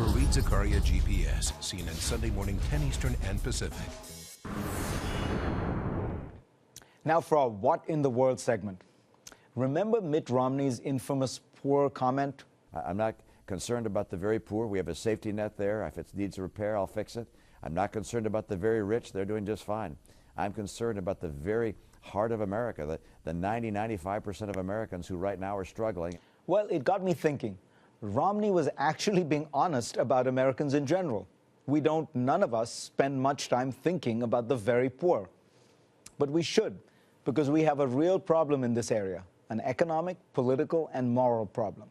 Fareed Zakaria, GPS, CNN Sunday morning, 10 Eastern and Pacific. Now for our What in the World segment. Remember Mitt Romney's infamous poor comment? I'm not concerned about the very poor. We have a safety net there. If it needs repair, I'll fix it. I'm not concerned about the very rich. They're doing just fine. I'm concerned about the very heart of America, the 95% of Americans who right now are struggling. Well, it got me thinking. Romney was actually being honest about Americans in general. None of us spend much time thinking about the very poor. But we should, because we have a real problem in this area, an economic, political, and moral problem.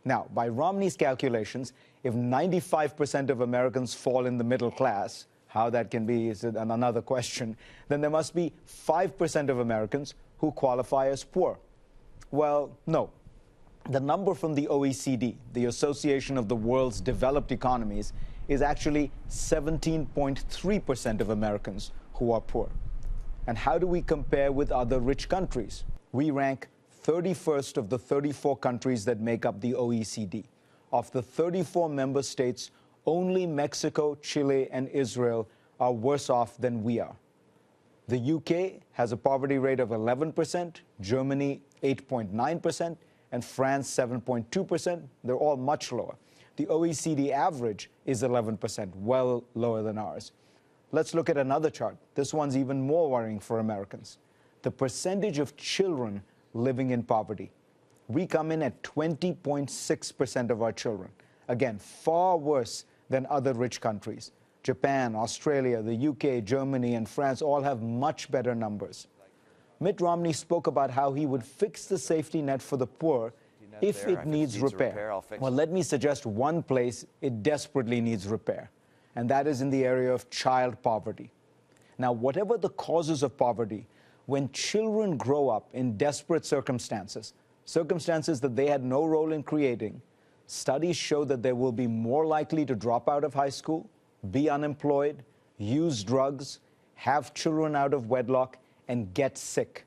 Now, by Romney's calculations, if 95% of Americans fall in the middle class, how that can be is another question, then there must be 5% of Americans who qualify as poor. Well, no. The number from the OECD, the Association of the World's Developed Economies, is actually 17.3% of Americans who are poor. And how do we compare with other rich countries? We rank 31st of the 34 countries that make up the OECD. Of the 34 member states, only Mexico, Chile, and Israel are worse off than we are. The UK has a poverty rate of 11%, Germany 8.9%, and France 7.2%. They're all much lower. The OECD average is 11%, well lower than ours. Let's look at another chart. This one's even more worrying for Americans. The percentage of children living in poverty. We come in at 20.6% of our children. Again, far worse than other rich countries. Japan, Australia, the UK, Germany, and France all have much better numbers. Mitt Romney spoke about how he would fix the safety net for the poor if it needs repair. Well, let me suggest one place it desperately needs repair, and that is in the area of child poverty. Now, whatever the causes of poverty, when children grow up in desperate circumstances that they had no role in creating, studies show that they will be more likely to drop out of high school, be unemployed, use drugs, have children out of wedlock, and get sick.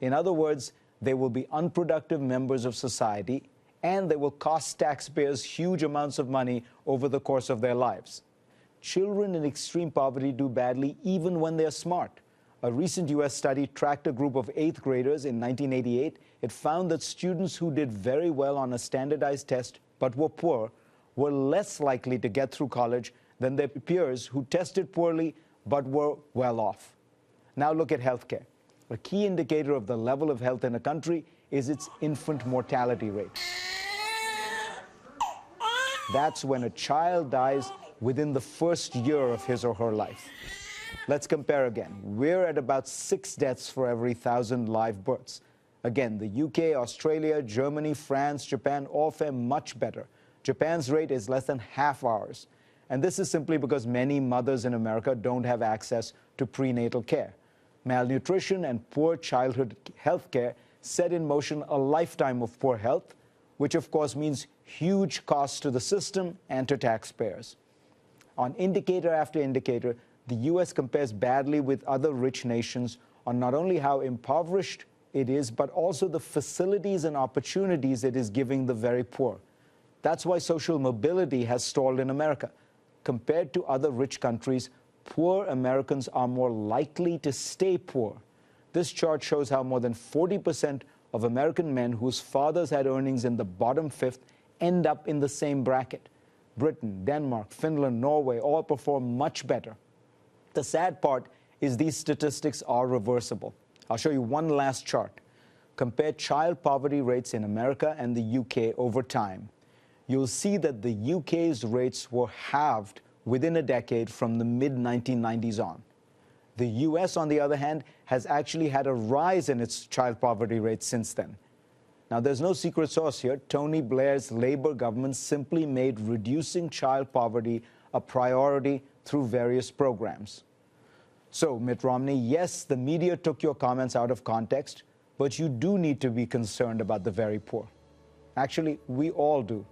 In other words, they will be unproductive members of society, and they will cost taxpayers huge amounts of money over the course of their lives. Children in extreme poverty do badly even when they're smart. A recent U.S. study tracked a group of 8th graders in 1988. It found that students who did very well on a standardized test but were poor were less likely to get through college than their peers who tested poorly but were well off. Now look at healthcare. A key indicator of the level of health in a country is its infant mortality rate. That's when a child dies within the first year of his or her life. Let's compare again. We're at about 6 deaths for every 1,000 live births. Again, the UK, Australia, Germany, France, Japan all fare much better. Japan's rate is less than half ours. And this is simply because many mothers in America don't have access to prenatal care. Malnutrition and poor childhood health care set in motion a lifetime of poor health, which of course means huge costs to the system and to taxpayers. On indicator after indicator, the U.S. compares badly with other rich nations on not only how impoverished it is, but also the facilities and opportunities it is giving the very poor. That's why social mobility has stalled in America. Compared to other rich countries, poor Americans are more likely to stay poor. This chart shows how more than 40% of American men whose fathers had earnings in the bottom fifth end up in the same bracket. Britain, Denmark, Finland, Norway all perform much better. The sad part is these statistics are reversible. I'll show you one last chart. Compare child poverty rates in America and the UK over time. You'll see that the UK's rates were halved within a decade from the mid-1990s on. The US, on the other hand, has actually had a rise in its child poverty rate since then. Now, there's no secret sauce here. Tony Blair's Labour government simply made reducing child poverty a priority through various programs. So, Mitt Romney, yes, the media took your comments out of context, but you do need to be concerned about the very poor. Actually, we all do.